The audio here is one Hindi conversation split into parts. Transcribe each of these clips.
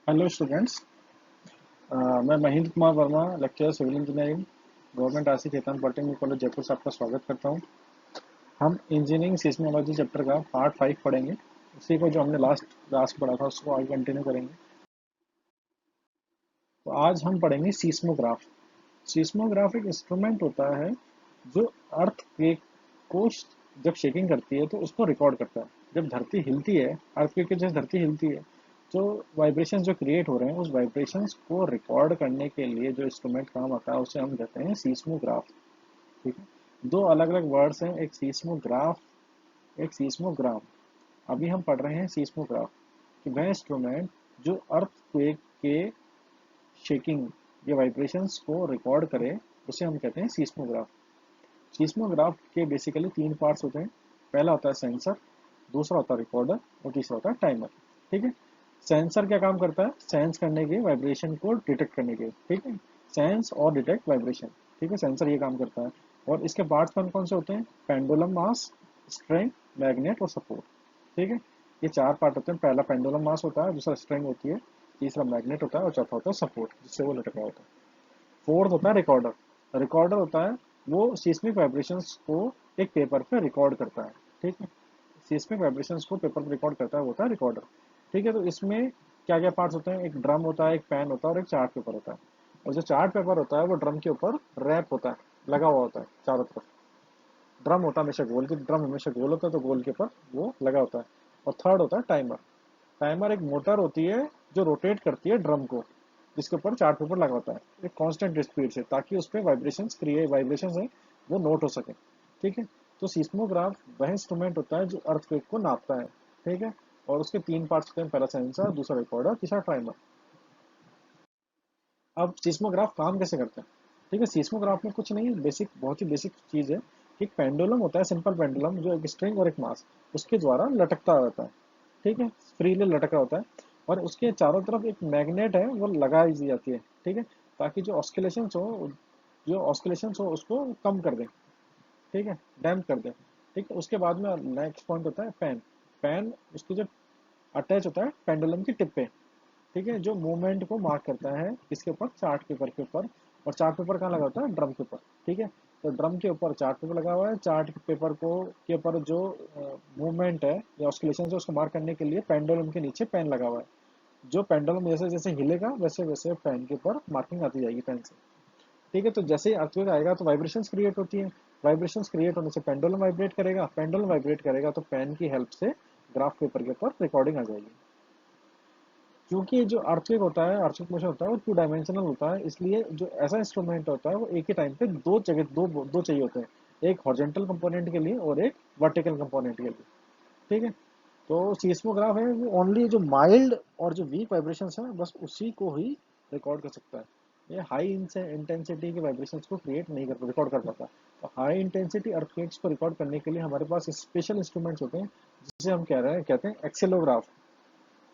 Hello students. मैं Mahendra Kumar Verma, lecturer civil engineering, government RC Khetan polytechnic college Jaipur से आपका स्वागत करता हूं। हम इंजीनियरिंग सिस्मोलॉजी चैप्टर का पार्ट 5 पढ़ेंगे। उसी को जो हमने लास्ट क्लास पढ़ा था उसको आगे कंटिन्यू करेंगे। तो आज हम पढ़ेंगे सीस्मोग्राफ। सीस्मोग्राफ एक इंस्ट्रूमेंट होता है जो अर्थक्वेक को जब शेकिंग करती है तो उसको रिकॉर्ड करता है। जब धरती हिलती है, अर्थक्वेक की जैसे धरती हिलती है, जो वाइब्रेशंस जो क्रिएट हो रहे हैं उस वाइब्रेशंस को रिकॉर्ड करने के लिए जो इंस्ट्रूमेंट काम आता है उसे हम कहते हैं सीस्मोग्राफ। ठीक है, दो अलग अलग वर्ड्स हैं, एक सीस्मोग्राफ, एक सीस्मोग्राम। अभी हम पढ़ रहे हैं सीस्मोग्राफ कि वह इंस्ट्रूमेंट जो अर्थक्वेक के शेकिंग या वाइब्रेशंस को रिकॉर्ड करे उसे हम कहते हैं सीस्मोग्राफ। सीस्मोग्राफ के बेसिकली तीन पार्ट्स होते हैं। पहला होता है सेंसर, दूसरा होता है रिकॉर्डर और तीसरा होता है टाइमर। ठीक है, सेंसर क्या काम करता है? सेंस करने के, वाइब्रेशन को डिटेक्ट करने के। ठीक है, सेंस और डिटेक्ट वाइब्रेशन। ठीक है, सेंसर ये काम करता है। और इसके पार्ट्स कौन कौन से होते हैं? पेंडुलम मास, स्ट्रिंग, मैग्नेट और सपोर्ट। ठीक है, ये चार पार्ट होते हैं। पहला पेंडुलम मास होता है, दूसरा स्ट्रिंग होती है, तीसरा मैग्नेट होता है और चौथा होता है सपोर्ट जिससे वो लटका होता है। फोर्थ होता है रिकॉर्डर। रिकॉर्डर होता है वो सीस्मिक वाइब्रेशंस को एक पेपर पे रिकॉर्ड करता है। ठीक है, सीस्मिक वाइब्रेशंस को पेपर पे रिकॉर्ड करता है, वो होता है रिकॉर्डर। ठीक है, तो इसमें क्या क्या पार्ट्स होते हैं? एक ड्रम होता है, एक पैन होता है और एक चार्ट पेपर होता है। और जो चार्ट पेपर होता है वो ड्रम के ऊपर रैप होता है, लगा हुआ होता है चारों तरफ। ड्रम होता है हमेशा गोल, की ड्रम हमेशा गोल होता है तो गोल के ऊपर वो लगा होता है। और थर्ड होता है टाइमर। टाइमर एक मोटर होती है जो रोटेट करती है ड्रम को, जिसके ऊपर चार्ट पेपर लगा होता है एक कांस्टेंट स्पीड से, ताकि उस पर वाइब्रेशंस है वो नोट हो सके। ठीक है, तो सीस्मोग्राफ वह इंस्ट्रूमेंट होता है जो अर्थक्वेक को नापता है। ठीक है, और उसके तीन पार्ट्स होते हैं, पहला सेंसर, दूसरा रिकॉर्डर, तीसरा टाइमर। अब सीस्मोग्राफ काम कैसे करते हैं? ठीक है, सीस्मोग्राफ में कुछ नहीं, बेसिक, बहुत ही बेसिक चीज है कि एक पेंडुलम होता है, सिंपल पेंडुलम, जो एक स्ट्रिंग और एक मास उसके द्वारा लटकता रहता है। ठीक है, फ्रीली लटका होता है। और उसके चारों तरफ एक मैग्नेट है वो लगाई दी जाती है। ठीक है, ताकि जो ऑस्किलेशंस हो उसको कम कर दें। ठीक है, डैम्प कर दें। ठीक है, उसके बाद में नेक्स्ट पॉइंट होता है पैन। पैन उसकी जो अटैच होता है पेंडुलम की टिप पे। ठीक है, जो मूवमेंट को मार्क करता है किसके ऊपर? चार्ट पेपर के ऊपर। और चार्ट पेपर कहाँ लगा होता है? ड्रम के ऊपर। ठीक है, तो ड्रम के ऊपर चार्ट पेपर लगा हुआ है, चार्ट पेपर को के ऊपर जो मूवमेंट है या ऑस्किलेशन है उसको मार्क करने के लिए पेंडुलम के नीचे पेन लगा हुआ है। जो पेंडुलम जैसे जैसे हिलेगा वैसे वैसे पेन के ऊपर मार्किंग आती जाएगी पेन से। ठीक है, तो जैसे ही अर्थक्वेक आएगा तो वाइब्रेशंस क्रिएट होती है। वाइब्रेशंस क्रिएट होने से पेंडुलम वाइब्रेट करेगा, पेंडुलम वाइब्रेट करेगा तो पेन की हेल्प से ग्राफ पेपर के ऊपर रिकॉर्डिंग आ जाएगी। क्योंकि जो अर्थक्वेक होता है, अर्थक्वेक मोशन होता है वो टू डायमेंशनल होता है, इसलिए जो ऐसा इंस्ट्रूमेंट होता है वो एक ही टाइम पे दो जगह दो चाहिए होते हैं, एक हॉरिजॉन्टल कंपोनेंट के लिए और एक वर्टिकल कंपोनेंट के लिए। ठीक है, तो सीस्मोग्राफ है वो ओनली जो माइल्ड और जो वीक वाइब्रेशंस है बस उसी को ही रिकॉर्ड कर सकता है। ये हाई इंटेंसिटी के वाइब्रेशंस को क्रिएट नहीं कर रिकॉर्ड कर पाता। तो हाई इंटेंसिटी अर्थक्वेक्स को रिकॉर्ड करने के लिए हमारे पास स्पेशल इंस्ट्रूमेंट्स होते हैं जिसे हम कहते हैं एक्सेलोग्राफ।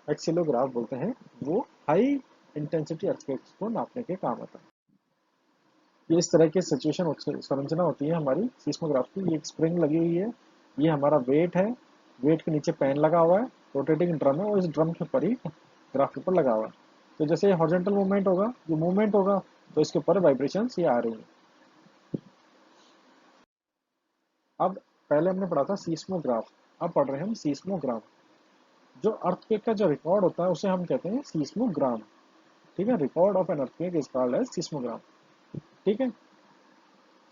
एक्सेलोग्राफ बोलते हैं, वो हाई इंटेंसिटी अर्थक्वेक्स को नापने के काम आता है। ये इस तरह की सिचुएशन संरचना होती है हमारी सीस्मोग्राफ की। ये एक स्प्रिंग लगी हुई है, ये हमारा वेट है, वेट के नीचे पेन लगा हुआ है, रोटेटिंग ड्रम है और इस ड्रम के ऊपर ही ग्राफ पेपर लगा हुआ है। तो जैसे हॉरिजॉन्टल मूवमेंट होगा, जो मूवमेंट होगा तो इसके ऊपर वाइब्रेशंस ये आ रही है। अब पहले हमने पढ़ा था सीस्मोग्राफ, अब पढ़ रहे हैं हम सीस्मोग्राम। जो अर्थक्वेक का जो रिकॉर्ड होता है उसे हम कहते हैं सीस्मोग्राम। ठीक है, record of an earthquake is called as seismogram. ठीक है,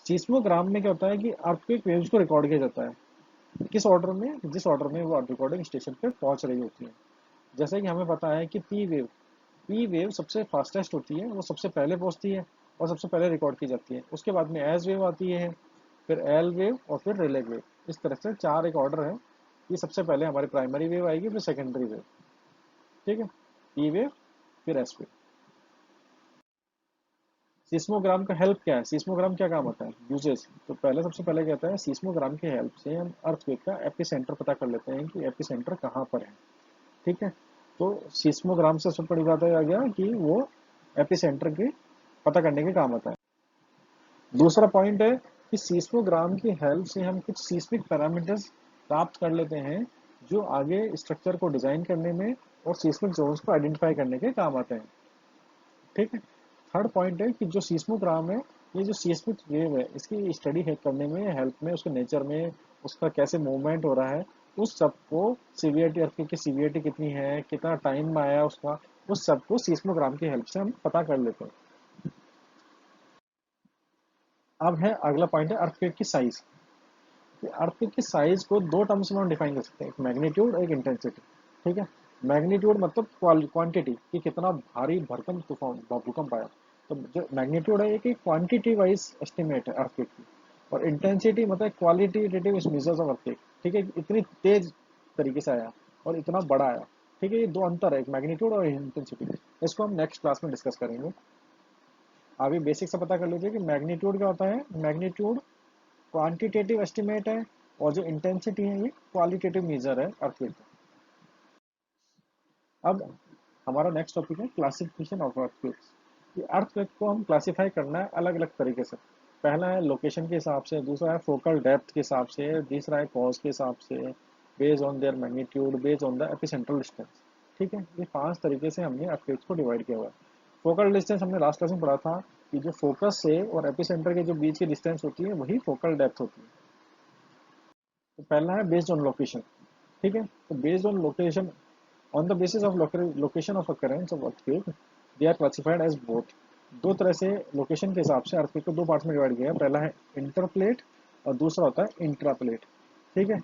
सीस्मोग्राम में क्या होता है कि अर्थक्वेक वेव्स को रिकॉर्ड किया जाता है किस ऑर्डर में? जिस ऑर्डर में वो रिकॉर्डिंग स्टेशन पे पहुंच रही होती है। जैसे कि हमें पता है कि पी वेव सबसे फास्टेस्ट होती है, वो सबसे पहले पहुंचती है और सबसे पहले रिकॉर्ड की जाती है। उसके बाद में एस वेव आती है, फिर एल वेव और फिर रिले वेव। इस तरह से चार एक ऑर्डर है कि सबसे पहले हमारी प्राइमरी वेव आएगी, फिर सेकेंडरी वेव। ठीक है, पी वेव फिर एस वेव। सीस्मोग्राम का हेल्प क्या है? सीस्मोग्राम क्या काम आता है? यूजेस। तो पहले सबसे पहले कहता है सीस्मोग्राम की हेल्प से हम अर्थक्वेक का एपिसेंटर पता कर लेते हैं कि एपिसेंटर कहाँ पर है। ठीक है, तो सीस्मोग्राम से सबसे बड़ी बात आ गया कि वो एपिसेंटर के पता करने के काम आता है। दूसरा पॉइंट है कि सीस्मोग्राम की हेल्प से हम कुछ सीस्मिक पैरामीटर्स प्राप्त कर लेते हैं जो आगे स्ट्रक्चर को डिजाइन करने में और सीस्मिक जोन्स को आइडेंटिफाई करने के काम आते हैं। ठीक है। थर्ड पॉइंट है कि जो सीस्मोग्राम है, ये जो सीस्मिक वेव है इसकी स्टडी है करने में, हेल्प में, उसके नेचर में, उसका कैसे मूवमेंट हो रहा है, उस सब को सीवियरिटी, अर्थक्वेक की सीवियरिटी कितनी है, कितना टाइम में आया उसका, उस सब को सीस्मोग्राम की हेल्प से हम पता कर लेते हैं। अब है अगला पॉइंट है अर्थक्वेक की साइज। अर्थक्वेक की साइज को दो टर्म्स में हम डिफाइन कर सकते हैं, एक मैग्नीट्यूड, एक इंटेंसिटी। ठीक है। मैग्नीट्यूड मतलब क्वांटिटी कि कितना भारी भरकम तूफान भूकंप आया। तो जो मैग्नीट्यूड है एक क्वांटिटी वाइज एस्टिमेट है अर्थक्वेक की, और इंटेंसिटी मतलब क्वालिटेटिव मेजर्स ऑफ अर्थक्वेक। ठीक है, इतनी तेज तरीके से आया और इतना बड़ा आया। ठीक है, ये दो अंतर है, एक मैग्नीट्यूड और इंटेंसिटी। इसको हम नेक्स्ट क्लास में डिस्कस करेंगे। अभी बेसिक से पता कर लीजिए कि मैग्नीट्यूड क्या होता है। मैग्नीट्यूड क्वांटिटेटिव एस्टिमेट है, और जो इंटेंसिटी है ये क्वालिटेटिव मेजर है अर्थक्वेक का। अब हमारा नेक्स्ट टॉपिक है क्लासिफिकेशन ऑफ अर्थक्वेक्स। ये अर्थक्वेक को हम क्लासिफाई करना है अलग अलग तरीके से। पहला है लोकेशन के हिसाब से, दूसरा है फोकल डेप्थ के हिसाब से, तीसरा है कॉज के हिसाब से, based on their magnitude, based on the epicentral distance. ठीक है, ये 5 तरीके से हमने अर्थक्वेक्स को डिवाइड किया हुआ है। फोकल डिस्टेंस हमने लास्ट क्लास में पढ़ा था कि जो फोकस से और एपिसेंटर के जो बीच की डिस्टेंस होती है वही फोकल डेप्थ होती है। तो पहला है बेस्ड ऑन लोकेशन। ठीक है, तो based on location, on the basis of location of occurrence of earthquake, they are classified as both। दो तरह से लोकेशन के हिसाब से अर्थक्वेक को दो पार्ट्स में डिवाइड किया है। पहला है इंटरप्लेट और दूसरा होता है इंट्राप्लेट। ठीक है।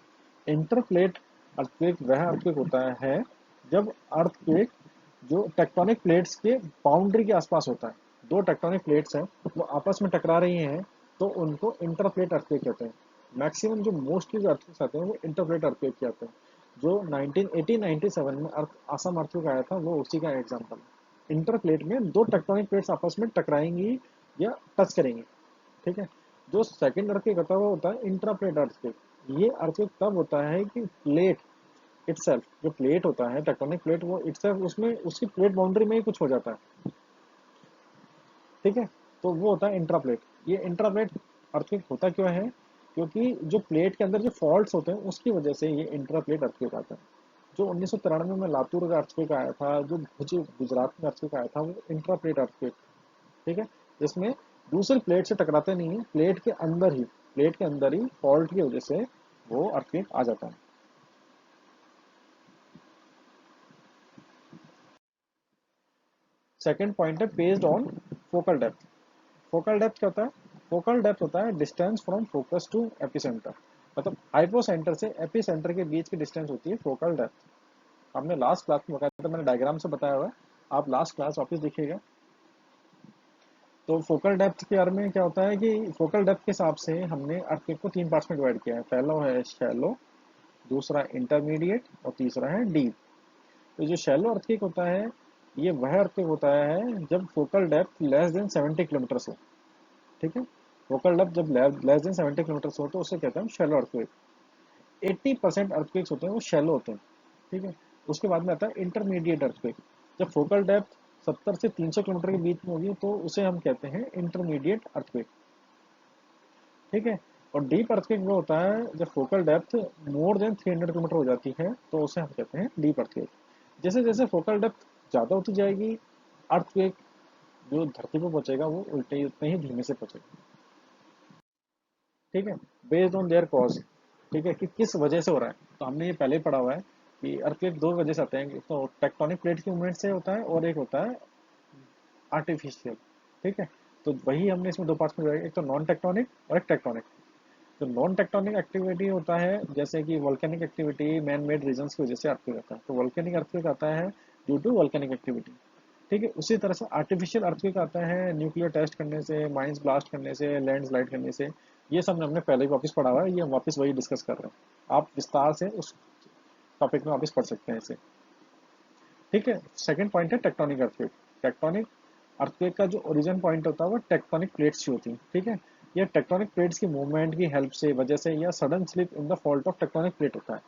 इंटरप्लेट अर्थक्वेक वह अर्थक्वेक होता है जब अर्थक्वेक जो टेक्टोनिक प्लेट्स के बाउंड्री के आसपास होता है। दो टेक्टोनिक प्लेट्स हैं, वो आपस में टकरा रही हैं, तो उनको इंटरप्लेट अर्थक्वेक कहते हैं। मैक्सिमम जो मोस्टली जो अर्थक्वेक्स आते हैं वो इंटरप्लेट अर्थक्वेक के आते हैं। जो 1997 में असम अर्थक्वेक आया था वो उसी का एग्जांपल है। इंटरप्लेट में दो टेक्टोनिक प्लेट्स आपस में टकराएंगी या टच करेंगी। ठीक है। जो सेकंड अर्थक्वेक होता है वो होता है इंट्राप्लेट अर्थक्वेक। ये अर्थक्वेक तब होता है कि प्लेट इटसेल्फ, जो प्लेट होता है टेक्टोनिक प्लेट, वो इटसेल्फ उसमें उसकी प्लेट बाउंड्री में ही कुछ हो जाता है। ठीक है, तो वो होता है इंट्राप्लेट। ये इंट्राप्लेट अर्थक्वेक होता क्यों है, क्योंकि जो प्लेट के अंदर जो फॉल्ट्स होते हैं उसकी वजह से ये इंट्राप्लेट अर्थक्वेक आता है। जो 1993 में लातूर का अर्थक्वेक आया था, जो भुज गुजरात में अर्थक्वेक आया था, वो इंट्राप्लेट अर्थक्वेक। ठीक है, जिसमें दूसरी प्लेट से टकराते नहीं है, प्लेट के अंदर ही फॉल्ट की वजह से वो अर्थक्वेक आ जाता है। सेकंड पॉइंट है based on focal depth. Focal depth क्या होता है? फोकल डेप्थ होता है distance from focus to epicentre. मतलब हाइपोसेंटर से एपिसेंटर के बीच की डिस्टेंस होती है फोकल डेप्थ। हमने लास्ट क्लास में बताया था, मैंने डायग्राम से बताया हुआ है, आप लास्ट क्लास वापस देखिएगा। तो फोकल डेप्थ के बारे में क्या होता है कि फोकल डेप्थ के हिसाब से हमने अर्थक्वेक को 3 पार्ट्स में डिवाइड किया है। पहला है शैलो, दूसरा इंटरमीडिएट और तीसरा है डीप। तो जो शैलो अर्थक्वेक होता है, ये वह अर्थक्वेक होता है जब focal depth less than 70 kilometre हो। ठीक है, फोकल डेप्थ जब लेस देन 70 किलोमीटर हो तो उसे कहते हैं शैलो अर्थक्वेक। 80% अर्थक्वेक्स होते हैं वो शैलो होते हैं। ठीक है, उसके बाद में आता है इंटरमीडिएट अर्थक्वेक। जब फोकल डेप्थ 70 से 300 किलोमीटर के बीच में होगी तो उसे हम कहते हैं इंटरमीडिएट अर्थक्वेक। ठीक है, और डीप अर्थक्वेक वो होता है जब focal depth more than 300 kilometre हो जाती है तो उसे हम कहते हैं डीप अर्थक्वेक। जैसे जैसे फोकल डेप्थ ज़्यादा होती जाएगी, अर्थक्वेक जो धरती पर पहुंचेगा वो उल्टे उतने ही धीमे से पहुंचेगा। ठीक है, बेस्ड ऑन देयर कॉज। ठीक है, कि किस वजह से हो रहा है, तो हमने ये पहले ही पढ़ा हुआ है कि अर्थक्वेक दो वजह से आते हैं, तो टेक्टोनिक प्लेट की मूवमेंट से होता है और एक होता है आर्टिफिशियल। ठीक है, तो वही हमने इसमें दो पार्ट्स में डिवाइड, एक तो नॉन टेक्टोनिक और एक टेक्टोनिक। तो नॉन टेक्टोनिक एक्टिविटी होता है जैसे कि volcanic activity, man made reasons की वजह से अर्थक्वेक आता है, तो वोल्केनिक अर्थक्वेक आता है ड्यू टू वोल्केनिक एक्टिविटी। ठीक है, उसी तरह से आर्टिफिशियल अर्थक्वेक आता है न्यूक्लियर टेस्ट करने से, माइंस ब्लास्ट करने से, लैंडस्लाइड करने से। ये सब हमने पहले ही वापस पढ़ा हुआ है, ये हम वापस वही डिस्कस कर रहे हैं। आप विस्तार से उस टॉपिक में वापस पढ़ सकते हैं इसे। ठीक है, सेकंड पॉइंट है टेक्टोनिक अर्थक्वेक। टेक्टोनिक अर्थक्वेक का जो ओरिजिन पॉइंट होता है वो टेक्टोनिक प्लेट्स की होती हैं। ठीक है, ये टेक्टोनिक प्लेट्स की मूवमेंट की हेल्प से वजह से या sudden slip in the fault of tectonic plate होता है।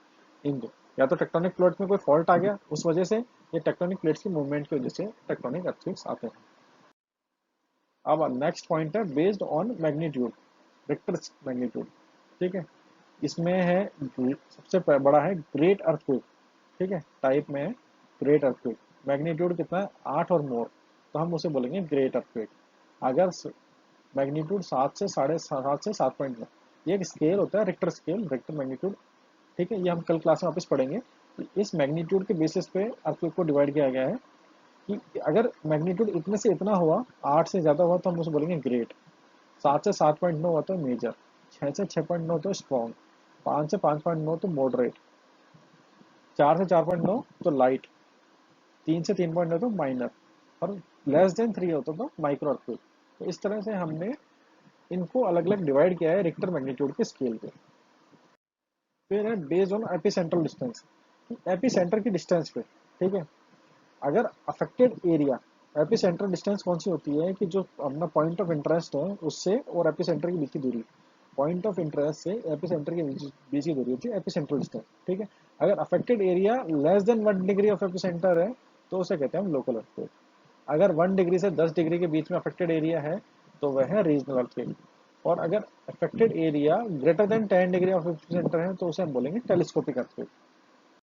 इन दो, या तो टेक्टोनिक प्लेट में कोई फॉल्ट आ गया उस वजह से, या टेक्टोनिक प्लेट्स की मूवमेंट की वजह से टेक्टोनिक अर्थक्वेक्स आते हैं। अब नेक्स्ट पॉइंट है based on magnitude, Richter magnitude. ठीक है, इसमें है सबसे बड़ा है ग्रेट अर्थक्वेक, ठीक है, टाइप में है ग्रेट अर्थक्वेक। मैग्नीट्यूड कितना है, 8 और मोर, तो हम उसे बोलेंगे ग्रेट अर्थक्वेक। अगर मैग्नीट्यूड 7 से 7.5 से 7.9, ये एक स्केल होता है, रिक्टर स्केल, रिक्टर मैग्नीट्यूड, ठीक है, ये हम कल क्लास में वापस पढ़ेंगे। तो इस मैग्नीट्यूड के बेसिस पे अर्थक्वेक को डिवाइड किया गया है कि अगर मैग्नीट्यूड इतने से इतना हुआ, 8 से ज़्यादा हुआ तो हम उसे बोलेंगे ग्रेट, 7 से 7.9 हुआ तो मेजर, 6 से 6.9 तो स्ट्रॉन्ग, 5 से 5.9 तो मॉडरेट, 4 से 4.9 तो लाइट, 3 से 3.9 तो माइनर, और लेस देन 3 होता तो माइक्रो अर्थक्वेक। तो इस तरह से हमने इनको अलग अलग डिवाइड किया है रिक्टर मैग्नीट्यूड के स्केल पे। फिर है बेस्ड ऑन एपिसेंट्रल डिस्टेंस, एपिसेंटर की डिस्टेंस पे, ठीक है, अगर अफेक्टेड एरिया, एपिसेंटर डिस्टेंस कौन सी होती है कि जो अपना पॉइंट ऑफ इंटरेस्ट है उससे और एपिसेंटर के बीच की दूरी, पॉइंट ऑफ इंटरेस्ट से एपिसेंटर के बीच की दूरी होती है एपिसेंट्रल डिस्टेंस, ठीक है। अगर affected area less than 1 degree of epicentre है तो उसे कहते हैं हम लोकल अर्थक्वेक। अगर 1 डिग्री से 10 डिग्री के बीच में अफेक्टेड एरिया है तो वह है रीजनल अर्थक्वेक। और अगर affected area greater than 10 degree of epicentre है तो उसे हम बोलेंगे टेलीस्कोपिक अर्थक्वेक।